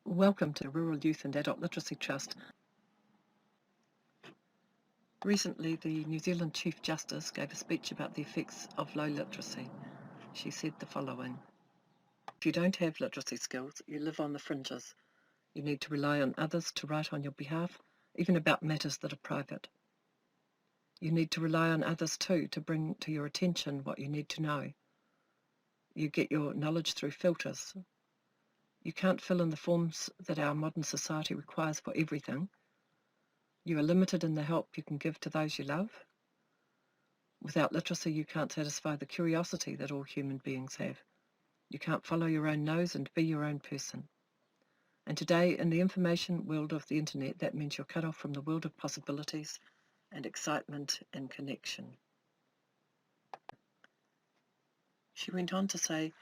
Welcome to Rural Youth and Adult Literacy Trust. Recently, the New Zealand Chief Justice gave a speech about the effects of low literacy. She said the following: "If you don't have literacy skills, you live on the fringes. You need to rely on others to write on your behalf, even about matters that are private. You need to rely on others too to bring to your attention what you need to know. You get your knowledge through filters. You can't fill in the forms that our modern society requires for everything. You are limited in the help you can give to those you love. Without literacy, you can't satisfy the curiosity that all human beings have. You can't follow your own nose and be your own person. And today, in the information world of the internet, that means you're cut off from the world of possibilities and excitement and connection." She went on to say,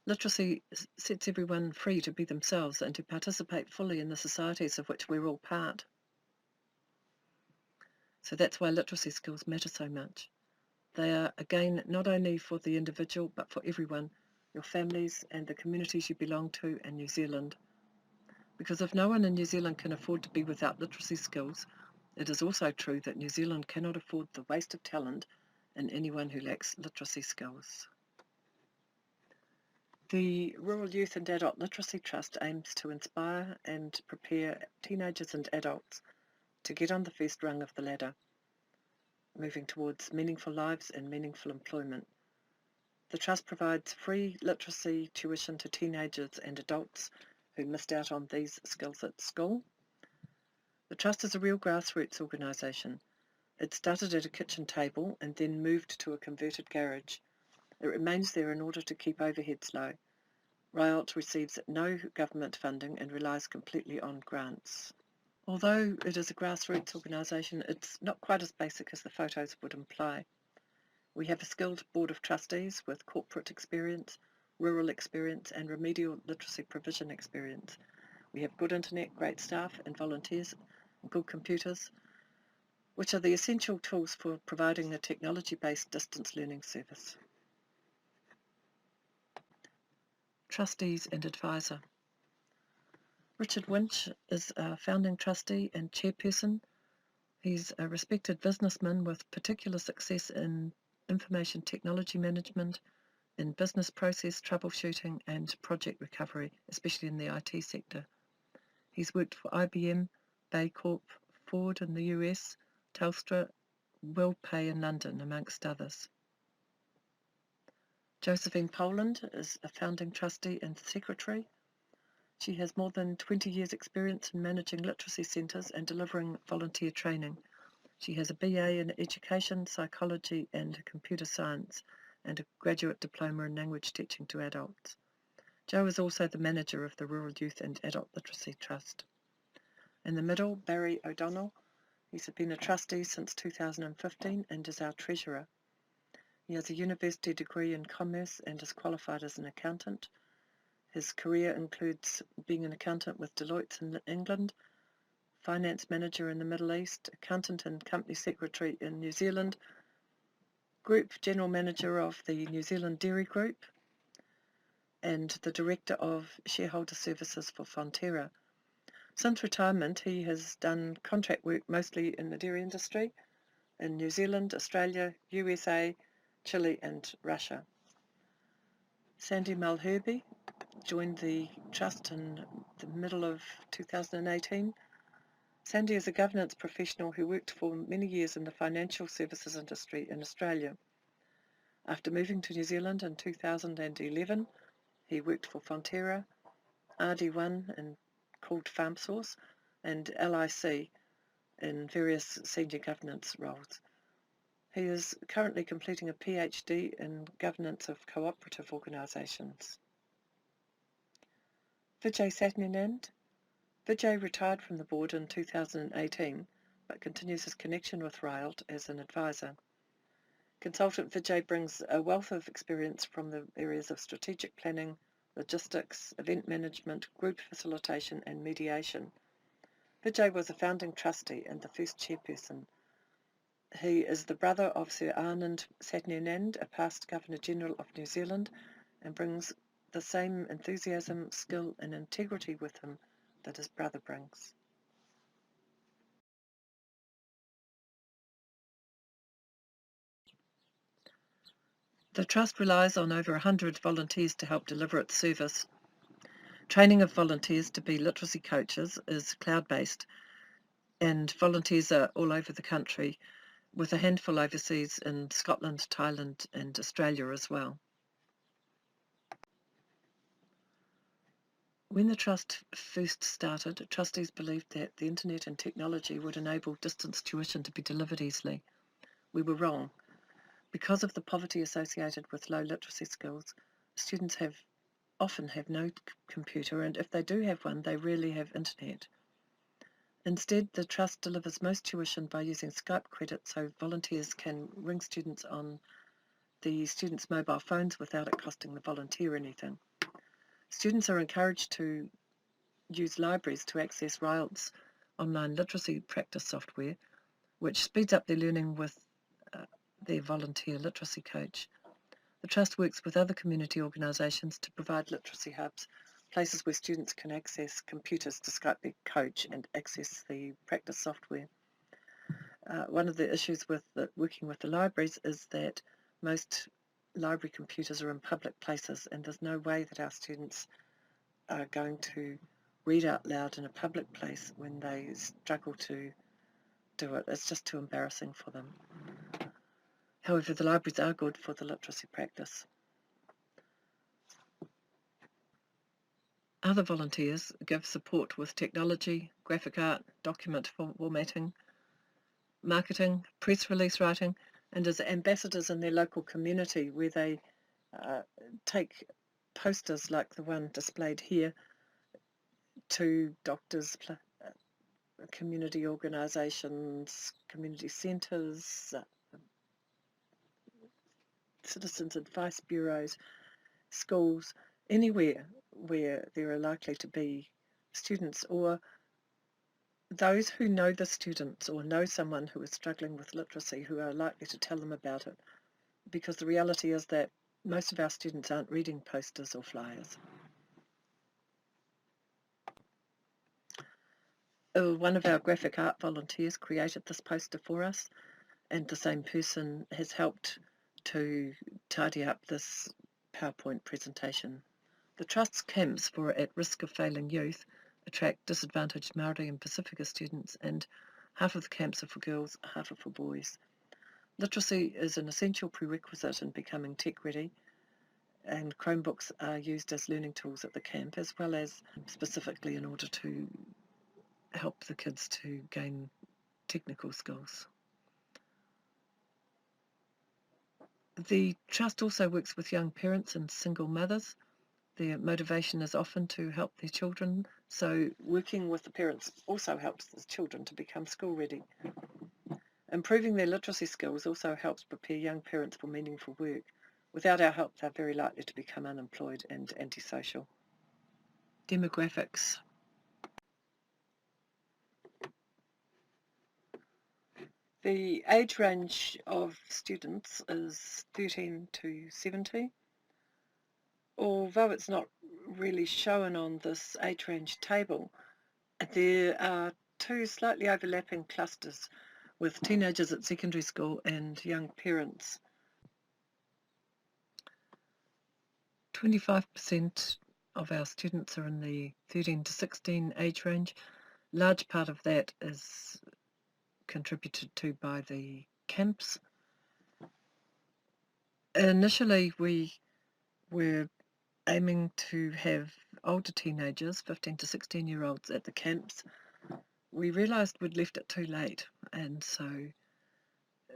"Literacy sets everyone free to be themselves and to participate fully in the societies of which we're all part. So that's why literacy skills matter so much. They are, again, not only for the individual, but for everyone, your families and the communities you belong to in New Zealand. Because if no one in New Zealand can afford to be without literacy skills, it is also true that New Zealand cannot afford the waste of talent in anyone who lacks literacy skills." The Rural Youth and Adult Literacy Trust aims to inspire and prepare teenagers and adults to get on the first rung of the ladder, moving towards meaningful lives and meaningful employment. The Trust provides free literacy tuition to teenagers and adults who missed out on these skills at school. The Trust is a real grassroots organisation. It started at a kitchen table and then moved to a converted garage. It remains there in order to keep overheads low. Riot receives no government funding and relies completely on grants. Although it is a grassroots organisation, it's not quite as basic as the photos would imply. We have a skilled board of trustees with corporate experience, rural experience and remedial literacy provision experience. We have good internet, great staff and volunteers, and good computers, which are the essential tools for providing a technology-based distance learning service. Trustees and advisor. Richard Winch is a founding trustee and chairperson. He's a respected businessman with particular success in information technology management, in business process troubleshooting and project recovery, especially in the IT sector. He's worked for IBM, Bay Corp, Ford in the US, Telstra, WorldPay in London, amongst others. Josephine Poland is a founding trustee and secretary. She has more than 20 years' experience in managing literacy centres and delivering volunteer training. She has a BA in Education, Psychology and Computer Science and a graduate diploma in language teaching to adults. Jo is also the manager of the Rural Youth and Adult Literacy Trust. In the middle, Barry O'Donnell. He's been a trustee since 2015 and is our treasurer. He has a university degree in commerce and is qualified as an accountant. His career includes being an accountant with Deloitte in England, finance manager in the Middle East, accountant and company secretary in New Zealand, group general manager of the New Zealand Dairy Group, and the director of shareholder services for Fonterra. Since retirement, he has done contract work mostly in the dairy industry in New Zealand, Australia, USA, Chile and Russia. Sandy Malherbe joined the Trust in the middle of 2018. Sandy is a governance professional who worked for many years in the financial services industry in Australia. After moving to New Zealand in 2011, he worked for Fonterra, RD1 and called FarmSource, and LIC in various senior governance roles. He is currently completing a PhD in governance of cooperative organisations. Vijay Satyanand. Vijay retired from the board in 2018, but continues his connection with Riot as an advisor. Consultant Vijay brings a wealth of experience from the areas of strategic planning, logistics, event management, group facilitation and mediation. Vijay was a founding trustee and the first chairperson. He is the brother of Sir Anand Satyanand, a past Governor-General of New Zealand, and brings the same enthusiasm, skill and integrity with him that his brother brings. The Trust relies on over 100 volunteers to help deliver its service. Training of volunteers to be literacy coaches is cloud-based, and volunteers are all over the country, with a handful overseas in Scotland, Thailand and Australia as well. When the Trust first started, trustees believed that the internet and technology would enable distance tuition to be delivered easily. We were wrong. Because of the poverty associated with low literacy skills, students often have no computer, and if they do have one, they rarely have internet. Instead, the Trust delivers most tuition by using Skype credit so volunteers can ring students on the students' mobile phones without it costing the volunteer anything. Students are encouraged to use libraries to access RILE's online literacy practice software, which speeds up their learning with their volunteer literacy coach. The Trust works with other community organisations to provide literacy hubs, places where students can access computers to Skype their coach and access the practice software. One of the issues with working with the libraries is that most library computers are in public places, and there's no way that our students are going to read out loud in a public place when they struggle to do it. It's just too embarrassing for them. However, the libraries are good for the literacy practice. Other volunteers give support with technology, graphic art, document formatting, marketing, press release writing, and as ambassadors in their local community, where they take posters like the one displayed here to doctors, community organisations, community centres, citizens advice bureaus, schools, anywhere where there are likely to be students, or those who know the students or know someone who is struggling with literacy who are likely to tell them about it, because the reality is that most of our students aren't reading posters or flyers. One of our graphic art volunteers created this poster for us, and the same person has helped to tidy up this PowerPoint presentation. The Trust's camps for at risk of failing youth attract disadvantaged Māori and Pasifika students, and half of the camps are for girls, half are for boys. Literacy is an essential prerequisite in becoming tech ready, and Chromebooks are used as learning tools at the camp, as well as specifically in order to help the kids to gain technical skills. The Trust also works with young parents and single mothers. Their motivation is often to help their children, so working with the parents also helps the children to become school ready. Improving their literacy skills also helps prepare young parents for meaningful work. Without our help, they're very likely to become unemployed and antisocial. Demographics. The age range of students is 13 to 70. Although it's not really shown on this age range table, there are two slightly overlapping clusters with teenagers at secondary school and young parents. 25% of our students are in the 13 to 16 age range. Large part of that is contributed to by the camps. Initially, we were aiming to have older teenagers, 15 to 16-year-olds, at the camps. We realised we'd left it too late, and so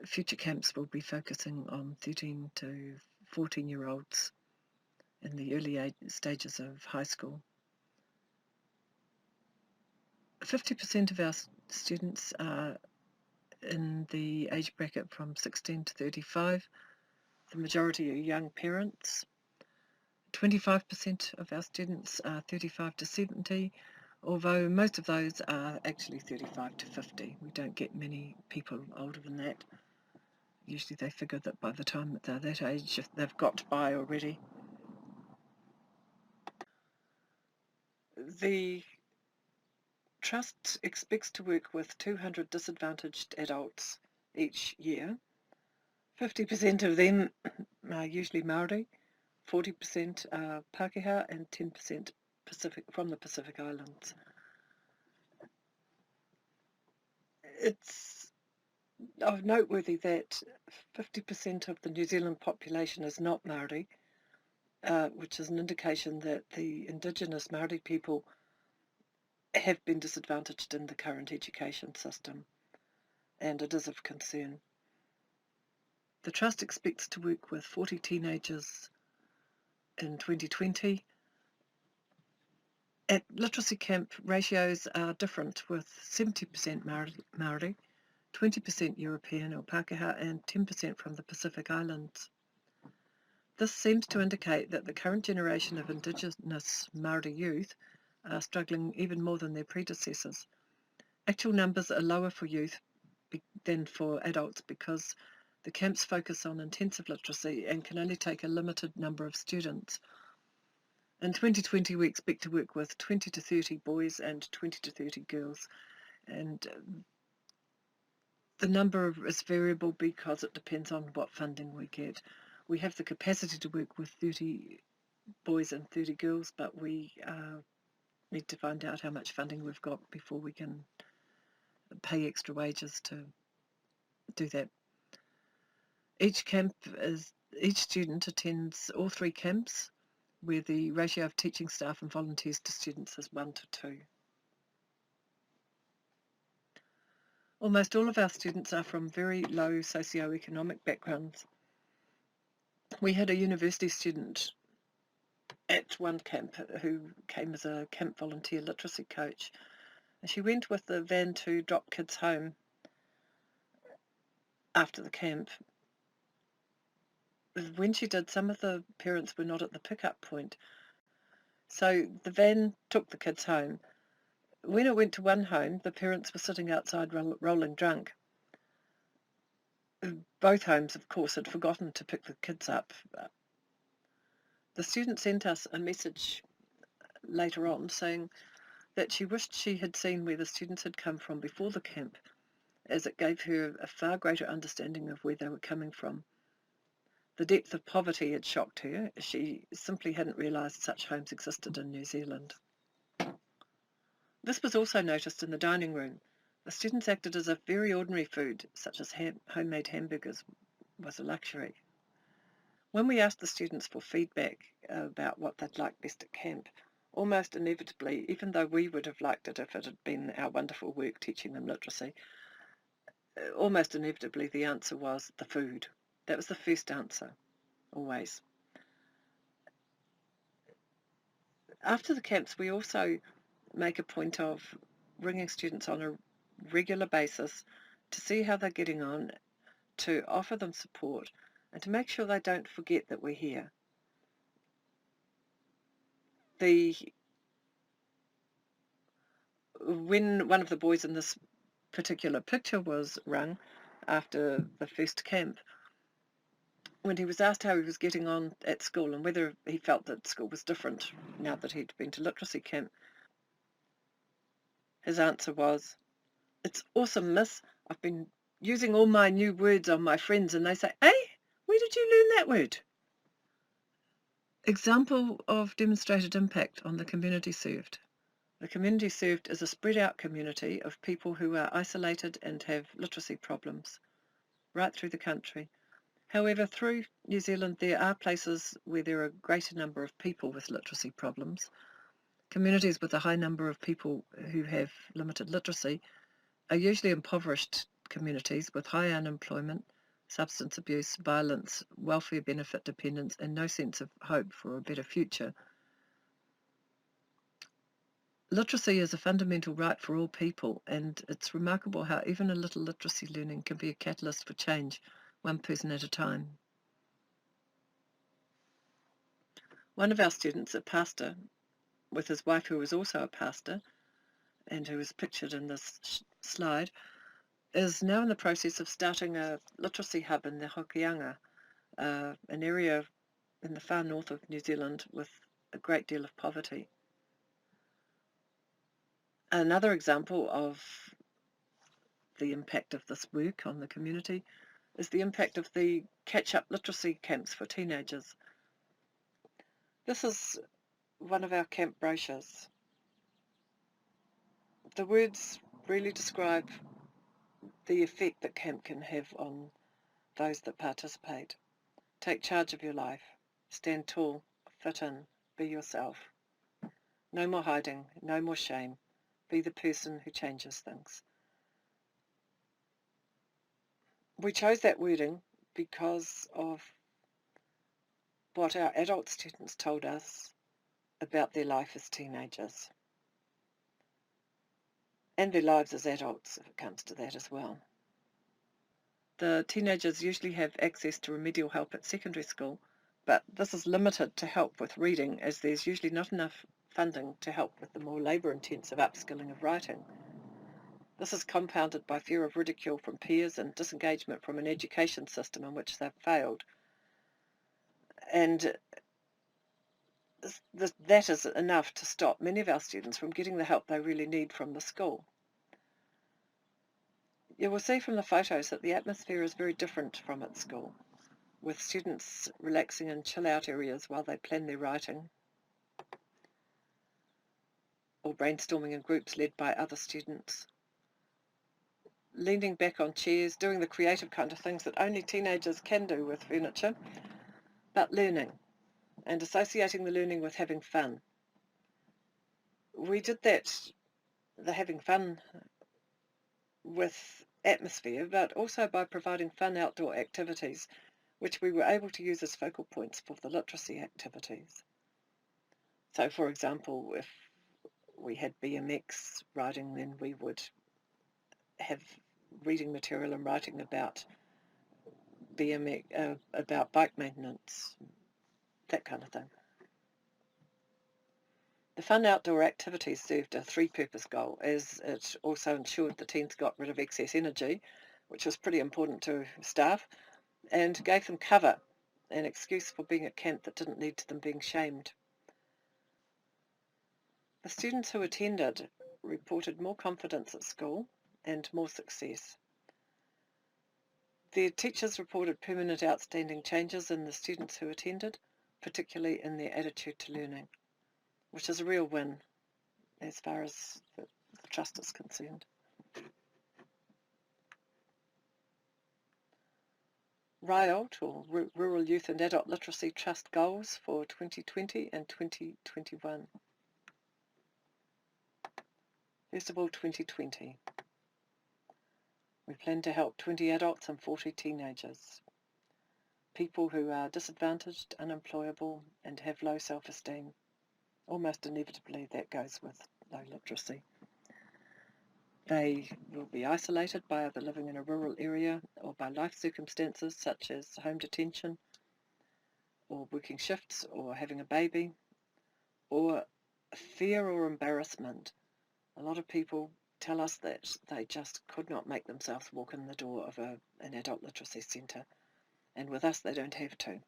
future camps will be focusing on 13 to 14-year-olds in the early stages of high school. 50% of our students are in the age bracket from 16 to 35. The majority are young parents. 25% of our students are 35 to 70, although most of those are actually 35 to 50. We don't get many people older than that. Usually they figure that by the time that they're that age, they've got by already. The Trust expects to work with 200 disadvantaged adults each year. 50% of them are usually Māori, 40% are Pākehā, and 10% from the Pacific Islands. It's noteworthy that 50% of the New Zealand population is not Māori, which is an indication that the indigenous Māori people have been disadvantaged in the current education system, and it is of concern. The Trust expects to work with 40 teenagers in 2020. At Literacy Camp, ratios are different, with 70% Māori, 20% European or Pākehā, and 10% from the Pacific Islands. This seems to indicate that the current generation of Indigenous Māori youth are struggling even more than their predecessors. Actual numbers are lower for youth than for adults because the camps focus on intensive literacy and can only take a limited number of students. In 2020, we expect to work with 20 to 30 boys and 20 to 30 girls, and the number is variable because it depends on what funding we get. We have the capacity to work with 30 boys and 30 girls, but we need to find out how much funding we've got before we can pay extra wages to do that. Each student attends all 3 camps, where the ratio of teaching staff and volunteers to students is 1 to 2. Almost all of our students are from very low socioeconomic backgrounds. We had a university student at one camp who came as a camp volunteer literacy coach. And she went with the van to drop kids home after the camp. When she did, some of the parents were not at the pickup point. So the van took the kids home. When it went to one home, the parents were sitting outside rolling drunk. Both homes, of course, had forgotten to pick the kids up. The student sent us a message later on saying that she wished she had seen where the students had come from before the camp, as it gave her a far greater understanding of where they were coming from. The depth of poverty had shocked her. She simply hadn't realised such homes existed in New Zealand. This was also noticed in the dining room. The students acted as if very ordinary food, such as homemade hamburgers, was a luxury. When we asked the students for feedback about what they'd like best at camp, almost inevitably, even though we would have liked it if it had been our wonderful work teaching them literacy, almost inevitably the answer was the food. That was the first answer, always. After the camps, we also make a point of ringing students on a regular basis to see how they're getting on, to offer them support, and to make sure they don't forget that we're here. When one of the boys in this particular picture was rung after the first camp, when he was asked how he was getting on at school and whether he felt that school was different now that he'd been to literacy camp, his answer was, "It's awesome, miss. I've been using all my new words on my friends and they say, 'Hey, where did you learn that word?'" Example of demonstrated impact on the community served. The community served is a spread out community of people who are isolated and have literacy problems right through the country. However, through New Zealand, there are places where there are a greater number of people with literacy problems. Communities with a high number of people who have limited literacy are usually impoverished communities with high unemployment, substance abuse, violence, welfare benefit dependence, and no sense of hope for a better future. Literacy is a fundamental right for all people, and it's remarkable how even a little literacy learning can be a catalyst for change, one person at a time. One of our students, a pastor, with his wife who was also a pastor, and who is pictured in this slide, is now in the process of starting a literacy hub in the Hokianga, an area in the far north of New Zealand with a great deal of poverty. Another example of the impact of this work on the community is the impact of the catch-up literacy camps for teenagers. This is one of our camp brochures. The words really describe the effect that camp can have on those that participate. Take charge of your life. Stand tall. Fit in. Be yourself. No more hiding. No more shame. Be the person who changes things. We chose that wording because of what our adult students told us about their life as teenagers. And their lives as adults, if it comes to that as well. The teenagers usually have access to remedial help at secondary school, but this is limited to help with reading, as there's usually not enough funding to help with the more labour-intensive upskilling of writing. This is compounded by fear of ridicule from peers and disengagement from an education system in which they've failed. And that is enough to stop many of our students from getting the help they really need from the school. You will see from the photos that the atmosphere is very different from at school, with students relaxing in chill-out areas while they plan their writing, or brainstorming in groups led by other students, leaning back on chairs, doing the creative kind of things that only teenagers can do with furniture, but learning, and associating the learning with having fun. We did that, the having fun, with atmosphere, but also by providing fun outdoor activities, which we were able to use as focal points for the literacy activities. So, for example, if we had BMX riding, then we would have reading material and writing about BMX, about bike maintenance, that kind of thing. The fun outdoor activities served a three-purpose goal, as it also ensured the teens got rid of excess energy, which was pretty important to staff, and gave them cover, an excuse for being at camp that didn't lead to them being shamed. The students who attended reported more confidence at school and more success. Their teachers reported permanent outstanding changes in the students who attended, particularly in their attitude to learning, which is a real win as far as the trust is concerned. RYOLT, or Rural Youth and Adult Literacy Trust goals for 2020 and 2021. First of all, 2020. We plan to help 20 adults and 40 teenagers, people who are disadvantaged, unemployable, and have low self-esteem. Almost inevitably that goes with low literacy. They will be isolated by either living in a rural area or by life circumstances such as home detention, or working shifts, or having a baby, or fear or embarrassment. A lot of people tell us that they just could not make themselves walk in the door of an adult literacy centre, and with us they don't have to.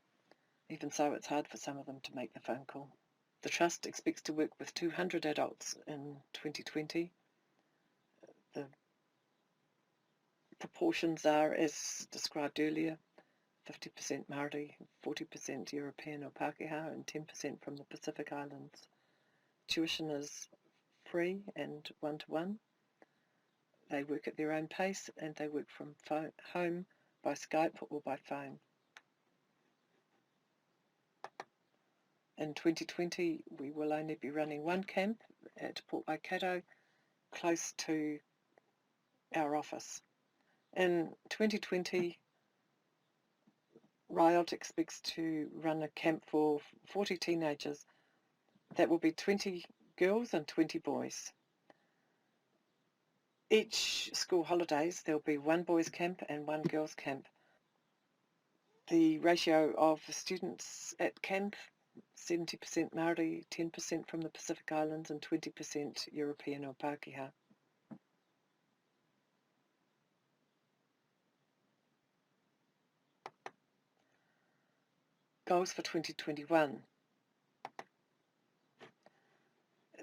Even so, it's hard for some of them to make the phone call. The Trust expects to work with 200 adults in 2020. The proportions are, as described earlier, 50% Māori, 40% European or Pākehā, and 10% from the Pacific Islands. Tuition is free and one-to-one. They work at their own pace, and they work from home, by Skype or by phone. In 2020, we will only be running one camp at Port Waikato, close to our office. In 2020, RYOLT expects to run a camp for 40 teenagers. That will be 20 girls and 20 boys. Each school holidays, there'll be one boys' camp and one girls' camp. The ratio of students at camp, 70% Māori, 10% from the Pacific Islands, and 20% European or Pākehā. Goals for 2021.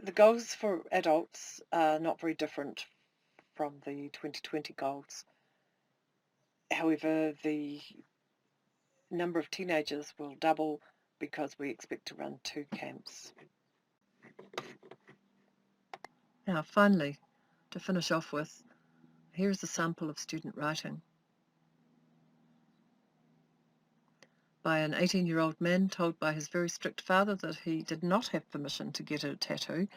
The goals for adults are not very different from the 2020 goals. However, the number of teenagers will double because we expect to run 2 camps. Now, finally, to finish off with, here's a sample of student writing by an 18-year-old man told by his very strict father that he did not have permission to get a tattoo.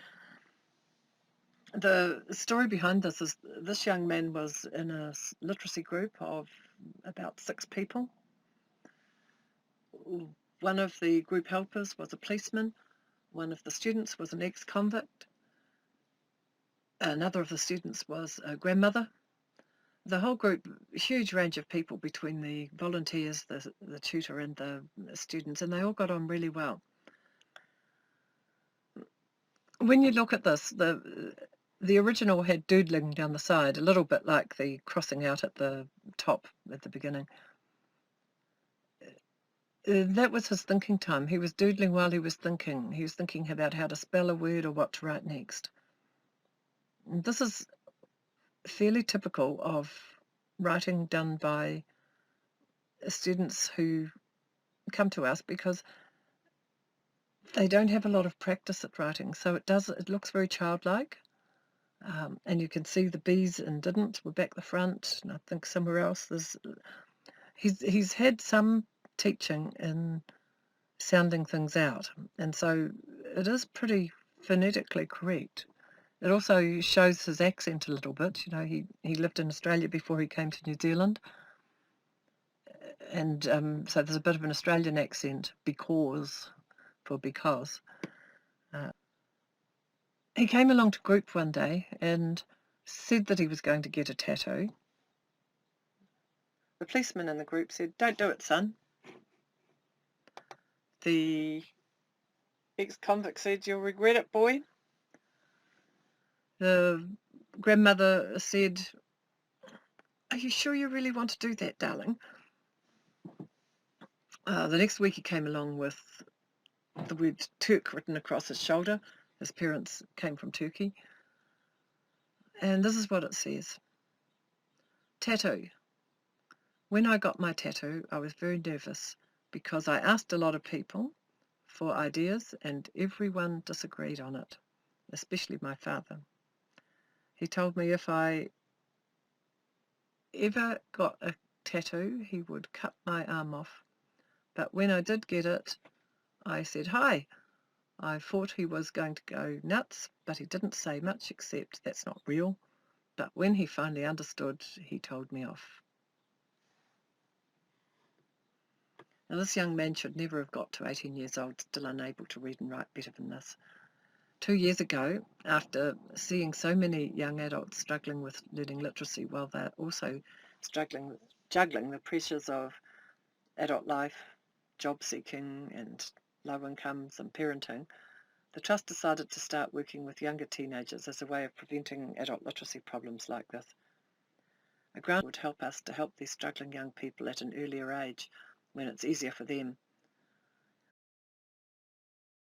The story behind this is this young man was in a literacy group of about 6 people. One of the group helpers was a policeman, one of the students was an ex-convict, another of the students was a grandmother. The whole group, huge range of people between the volunteers, the tutor and the students, and they all got on really well. When you look at this, the original had doodling down the side, a little bit like the crossing out at the top at the beginning. That was his thinking time. He was doodling while he was thinking. He was thinking about how to spell a word or what to write next. And this is fairly typical of writing done by students who come to us because they don't have a lot of practice at writing. So it looks very childlike. And you can see the B's and didn't were back the front, and I think somewhere else he's had some teaching in sounding things out, and so it is pretty phonetically correct. It also shows his accent a little bit. You know, he lived in Australia before he came to New Zealand, and so there's a bit of an Australian accent because. He came along to group one day and said that he was going to get a tattoo. The policeman in the group said, "Don't do it, son." The ex-convict said, "You'll regret it, boy." The grandmother said, "Are you sure you really want to do that, darling?" The next week he came along with the word Turk written across his shoulder. His parents came from Turkey. And this is what it says. Tattoo. When I got my tattoo, I was very nervous because I asked a lot of people for ideas and everyone disagreed on it, especially my father. He told me if I ever got a tattoo, he would cut my arm off. But when I did get it, I said hi. I thought he was going to go nuts, but he didn't say much except that's not real. But when he finally understood, he told me off. Now, this young man should never have got to 18 years old still unable to read and write better than this. 2 years ago, after seeing so many young adults struggling with learning literacy while they're also juggling the pressures of adult life, job seeking and low incomes and parenting, the Trust decided to start working with younger teenagers as a way of preventing adult literacy problems like this. A grant would help us to help these struggling young people at an earlier age when it's easier for them